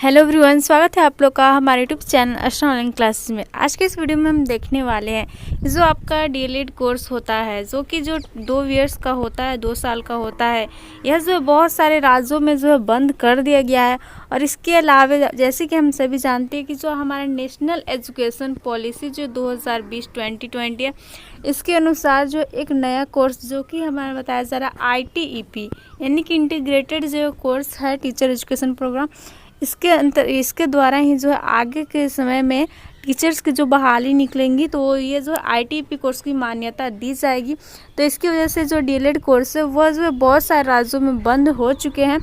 Hello everyone, स्वागत है आप लोग का हमारे यूट्यूब चैनल अर्चना ऑनलाइन क्लासेस में। आज के इस वीडियो में हम देखने वाले हैं जो आपका डीएलएड कोर्स होता है, जो कि 2 ईयर्स का होता है, 2 साल का होता है। यह जो बहुत सारे राज्यों में जो है बंद कर दिया गया है। और इसके अलावा जैसे कि हम सभी जानते हैं कि जो हमारा नेशनल एजुकेशन पॉलिसी जो 2020-2020 है, इसके अनुसार जो एक नया कोर्स जो कि हमारा बताया जा रहा है ITEP यानी कि इंटीग्रेटेड जो कोर्स है टीचर एजुकेशन प्रोग्राम, इसके द्वारा ही जो है आगे के समय में टीचर्स की जो बहाली निकलेंगी तो ये जो ITEP कोर्स की मान्यता दी जाएगी। तो इसकी वजह से जो डीएलएड कोर्स है वह जो बहुत सारे राज्यों में बंद हो चुके हैं।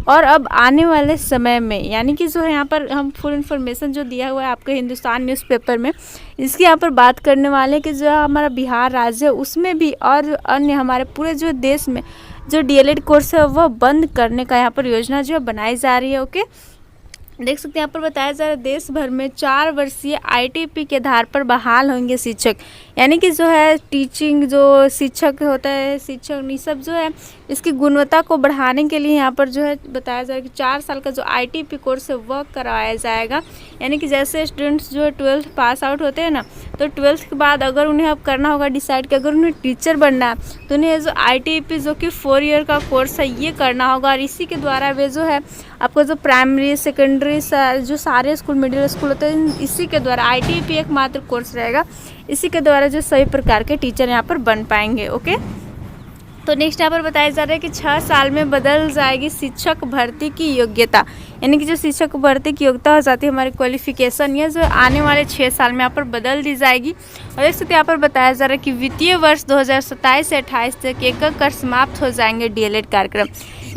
और अब आने वाले समय में यानी कि जो है यहाँ पर हम फुल इन्फॉर्मेशन जो दिया हुआ है आपके हिंदुस्तान न्यूज़पेपर में, इसकी यहाँ पर बात करने वाले कि जो हमारा बिहार राज्य है उसमें भी और अन्य हमारे पूरे जो देश में जो डीएलएड कोर्स है वह बंद करने का यहाँ पर योजना जो है बनाई जा रही है। ओके, देख सकते हैं यहाँ पर बताया जा रहा है देश भर में 4 वर्षीय ITEP के आधार पर बहाल होंगे शिक्षक, यानी कि जो है टीचिंग जो शिक्षक होता है, शिक्षक नहीं सब जो है इसकी गुणवत्ता को बढ़ाने के लिए यहाँ पर जो है बताया जा रहा है कि 4 साल का जो ITEP कोर्स है वह करवाया जाएगा। यानी कि जैसे स्टूडेंट्स जो है 12th पास आउट होते हैं ना, तो 12th के बाद अगर उन्हें अब करना होगा डिसाइड कि अगर उन्हें टीचर बनना है तो उन्हें जो ITEP जो कि 4 ईयर का कोर्स है ये करना होगा। और इसी के द्वारा वे जो है आपको जो प्राइमरी सेकेंडरी जो सारे स्कूल मिडिल स्कूल होते हैं इसी के द्वारा ITEP एकमात्र कोर्स रहेगा। इसी के द्वारा जो सभी प्रकार के टीचर यहाँ पर बन पाएंगे। ओके, तो नेक्स्ट यहाँ पर बताया जा रहा है कि 6 साल में बदल जाएगी शिक्षक भर्ती की योग्यता, यानी कि जो शिक्षक भर्ती की योग्यता हो जाती है हमारी क्वालिफिकेशन, ये जो आने वाले 6 साल में यहाँ पर बदल दी जाएगी। और एक यहाँ पर बताया जा रहा है कि वित्तीय वर्ष 2027 से 28 तक एक कर समाप्त हो जाएंगे डीएलएड कार्यक्रम।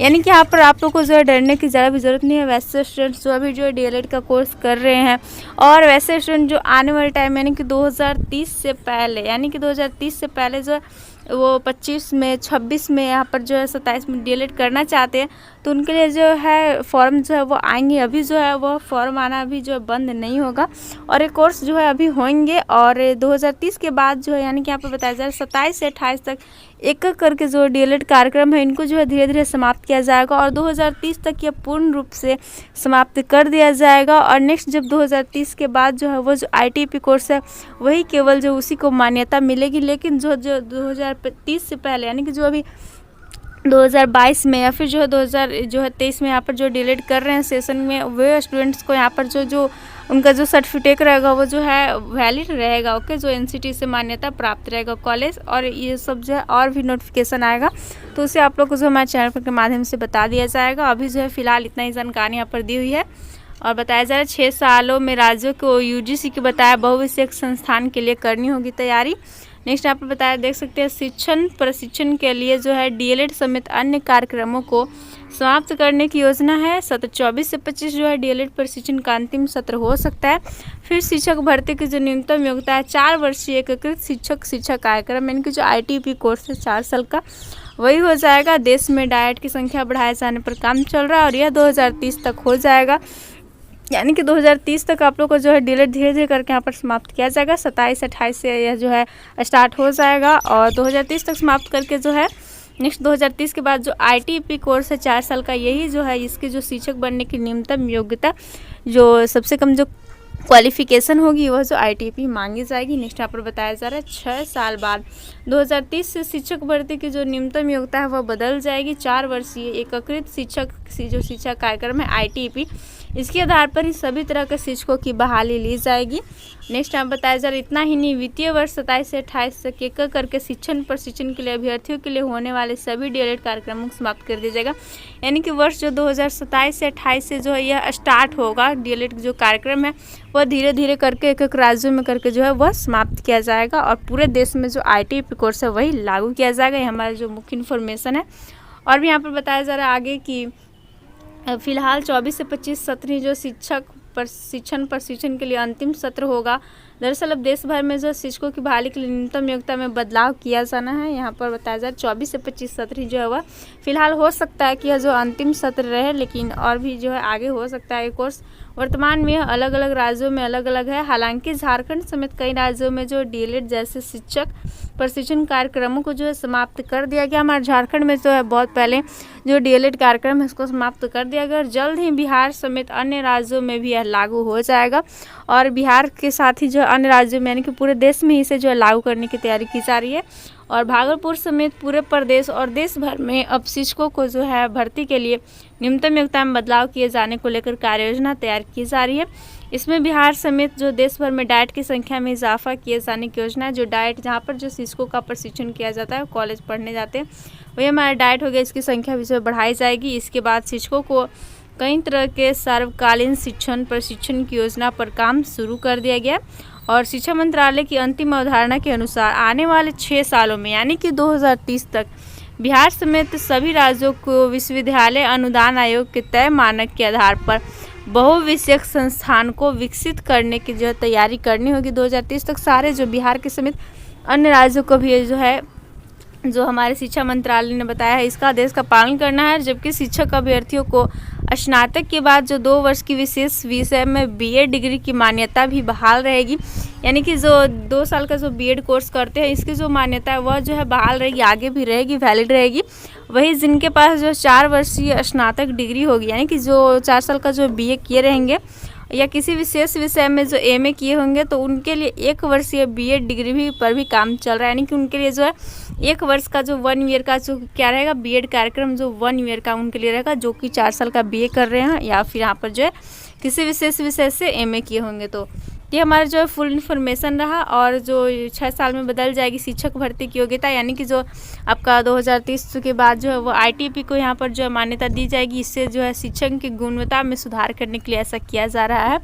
यानी कि यहाँ पर आप लोग को जो है डरने की ज़रा भी ज़रूरत नहीं है। वैसे स्टूडेंट्स जो अभी जो है डीएलएड का कोर्स कर रहे हैं और वैसे स्टूडेंट जो आने वाले टाइम यानी कि 2030 से पहले, यानी कि 2030 से पहले जो वो 25 में 26 में यहाँ पर जो है 27 में डीएलएड करना चाहते हैं तो उनके लिए जो है फॉर्म जो है वो आएंगे। अभी जो है वो फॉर्म आना अभी जो है बंद नहीं होगा और ये कोर्स जो है अभी होंगे। और 2030 के बाद जो है यानी कि यहाँ पर बताया जा रहा है 27 से 28 तक एक करके जो डीएलएड कार्यक्रम है इनको जो है धीरे धीरे समाप्त किया जाएगा और 2030 तक यह पूर्ण रूप से समाप्त कर दिया जाएगा। और नेक्स्ट जब 2030 के बाद जो है वो जो ITEP कोर्स है वही केवल जो उसी को मान्यता मिलेगी। लेकिन जो 2030 से पहले यानी कि जो अभी 2022 में या फिर जो है 2023 में यहाँ पर जो डीएलएड कर रहे हैं सेशन में वे स्टूडेंट्स को यहाँ पर जो उनका जो सर्टिफिकेट रहेगा वो जो है वैलिड रहेगा। ओके, जो NCT से मान्यता प्राप्त रहेगा कॉलेज। और ये सब जो है और भी नोटिफिकेशन आएगा तो उसे आप लोग को जो हमारे चैनल के माध्यम से बता दिया जाएगा। अभी जो है फिलहाल इतना ही जानकारी यहाँ पर दी हुई है। और बताया जा रहा है 6 सालों में राज्यों को UGC के बताया बहुविषयक संस्थान के लिए करनी होगी तैयारी। नेक्स्ट यहाँ पर बताया देख सकते हैं शिक्षण प्रशिक्षण के लिए जो है डीएलएड समेत अन्य कार्यक्रमों को समाप्त करने की योजना है। सत्र 24 से 25 जो है डीएलएड प्रशिक्षण का अंतिम सत्र हो सकता है। फिर शिक्षक भर्ती की जो न्यूनतम योग्यता है 4 वर्षीय एकीकृत शिक्षा कार्यक्रम यानी कि जो ITEP कोर्स है 4 साल का वही हो जाएगा। देश में डाइट की संख्या बढ़ाए जाने पर काम चल रहा है और यह 2030 तक हो जाएगा। यानी कि 2030 तक आप लोग को जो है डीएलएड धीरे धीरे करके यहाँ पर समाप्त किया जाएगा। 27-28 से यह जो है स्टार्ट हो जाएगा और 2030 तक समाप्त करके जो है नेक्स्ट 2030 के बाद जो ITEP कोर्स है 4 साल का यही जो है इसकी जो शिक्षक बनने की न्यूनतम योग्यता जो सबसे कम जो क्वालिफिकेशन होगी वह जो ITEP मांगी जाएगी। नेक्स्ट यहाँ पर बताया जा रहा है 6 साल बाद 2030 से शिक्षक भर्ती की जो न्यूनतम योग्यता है वह बदल जाएगी। 4 वर्षीय एकीकृत शिक्षा कार्यक्रम है ITEP, इसके आधार पर ही सभी तरह के शिक्षकों की बहाली ली जाएगी। नेक्स्ट यहाँ बताया जा रहा है इतना ही नहीं, वित्तीय वर्ष 27 से 28 तक एक करके शिक्षण प्रशिक्षण के लिए अभ्यर्थियों के लिए होने वाले सभी डीएलएड कार्यक्रमों को समाप्त कर दिया जाएगा। यानी कि वर्ष जो 2027 से 28 से जो है यह स्टार्ट होगा डीएलएड जो कार्यक्रम है वह धीरे धीरे करके एक राज्यों में करके जो है वह समाप्त किया जाएगा और पूरे देश में जो ITEP कोर्स है वही लागू किया जाएगा। ये हमारा जो मुख्य इन्फॉर्मेशन है। और भी यहाँ पर बताया जा रहा है आगे कि फिलहाल 24 से 25 सत्र जो शिक्षक प्रशिक्षण के लिए अंतिम सत्र होगा दरअसल अब देश भर में जो शिक्षकों की बहाली के लिए न्यूनतम योग्यता में बदलाव किया जाना है। यहाँ पर बताया जा रहा है 24 से 25 सत्र ही जो है वह फिलहाल हो सकता है कि यह जो अंतिम सत्र रहे, लेकिन और भी जो है आगे हो सकता है ये कोर्स। वर्तमान में अलग अलग राज्यों में अलग अलग है। हालांकि झारखंड समेत कई राज्यों में जो डीएलएड जैसे शिक्षक प्रशिक्षण कार्यक्रमों को जो है समाप्त कर दिया गया। हमारे झारखंड में जो है बहुत पहले जो डीएलएड कार्यक्रम है उसको समाप्त कर दिया गया और जल्द ही बिहार समेत अन्य राज्यों में भी यह लागू हो जाएगा। और बिहार के साथ ही जो अन्य राज्यों में यानी कि पूरे देश में इसे जो है लागू करने की तैयारी की जा रही है। और भागलपुर समेत पूरे प्रदेश और देश भर में अब शिक्षकों को जो है भर्ती के लिए न्यूनतम योग्यता में बदलाव किए जाने को लेकर कार्ययोजना तैयार की जा रही है। इसमें बिहार समेत जो देश भर में डाइट की संख्या में इजाफा किए जाने की योजना है। जो डाइट जहाँ पर जो शिक्षकों का प्रशिक्षण किया जाता है, कॉलेज पढ़ने जाते हैं, वही हमारा डाइट हो गया, इसकी संख्या भी जो बढ़ाई जाएगी। इसके बाद शिक्षकों को कई तरह के सर्वकालीन शिक्षण प्रशिक्षण की योजना पर काम शुरू कर दिया गया। और शिक्षा मंत्रालय की अंतिम अवधारणा के अनुसार आने वाले 6 सालों में यानी कि 2030 तक बिहार समेत सभी राज्यों को विश्वविद्यालय अनुदान आयोग के तय मानक के आधार पर बहुविषयक संस्थान को विकसित करने की जो तैयारी करनी होगी। 2030 तक सारे जो बिहार के समेत अन्य राज्यों को भी जो है जो हमारे शिक्षा मंत्रालय ने बताया है इसका आदेश का पालन करना है। जबकि शिक्षक अभ्यर्थियों को स्नातक के बाद जो 2 वर्ष की विशेष विषय में बीएड डिग्री की मान्यता भी बहाल रहेगी। यानी कि जो 2 साल का जो बीएड कोर्स करते हैं इसकी जो मान्यता है वह जो है बहाल रहेगी, आगे भी रहेगी, वैलिड रहेगी। वही जिनके पास जो 4 वर्षीय स्नातक डिग्री होगी यानी कि जो 4 साल का जो बीए किए रहेंगे या किसी विशेष विषय में जो एमए किए होंगे तो उनके लिए 1 वर्षीय बीएड डिग्री भी पर भी काम चल रहा है। यानी कि उनके लिए जो है 1 वर्ष का जो 1 ईयर का जो क्या रहेगा बीएड कार्यक्रम जो 1 ईयर का उनके लिए रहेगा, जो कि 4 साल का बीए कर रहे हैं या फिर यहाँ पर जो है किसी विशेष विषय से एमए किए होंगे। तो ये हमारा जो है फुल इन्फॉर्मेशन रहा। और जो 6 साल में बदल जाएगी शिक्षक भर्ती की योग्यता, यानी कि जो आपका 2030 के बाद जो है वो आईटीपी को यहाँ पर जो है मान्यता दी जाएगी। इससे जो है शिक्षण की गुणवत्ता में सुधार करने के लिए ऐसा किया जा रहा है।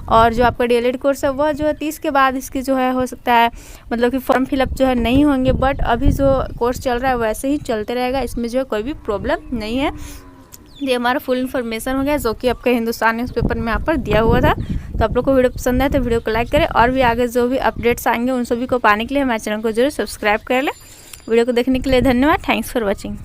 और जो आपका डीएलएड कोर्स है वह जो है 30 के बाद इसकी जो है हो सकता है मतलब कि फॉर्म फिलअप जो है नहीं होंगे, बट अभी जो कोर्स चल रहा है वैसे ही चलते रहेगा, इसमें जो है कोई भी प्रॉब्लम नहीं है। ये हमारा फुल इन्फॉर्मेशन हो गया जो कि आपका हिंदुस्तान न्यूज़पेपर में यहाँ पर दिया हुआ था। तो आप लोग को वीडियो पसंद आए तो वीडियो को लाइक करें और भी आगे जो भी अपडेट्स आएंगे उन सभी को पाने के लिए हमारे चैनल को जरूर सब्सक्राइब कर लें। वीडियो को देखने के लिए धन्यवाद। Thanks for watching.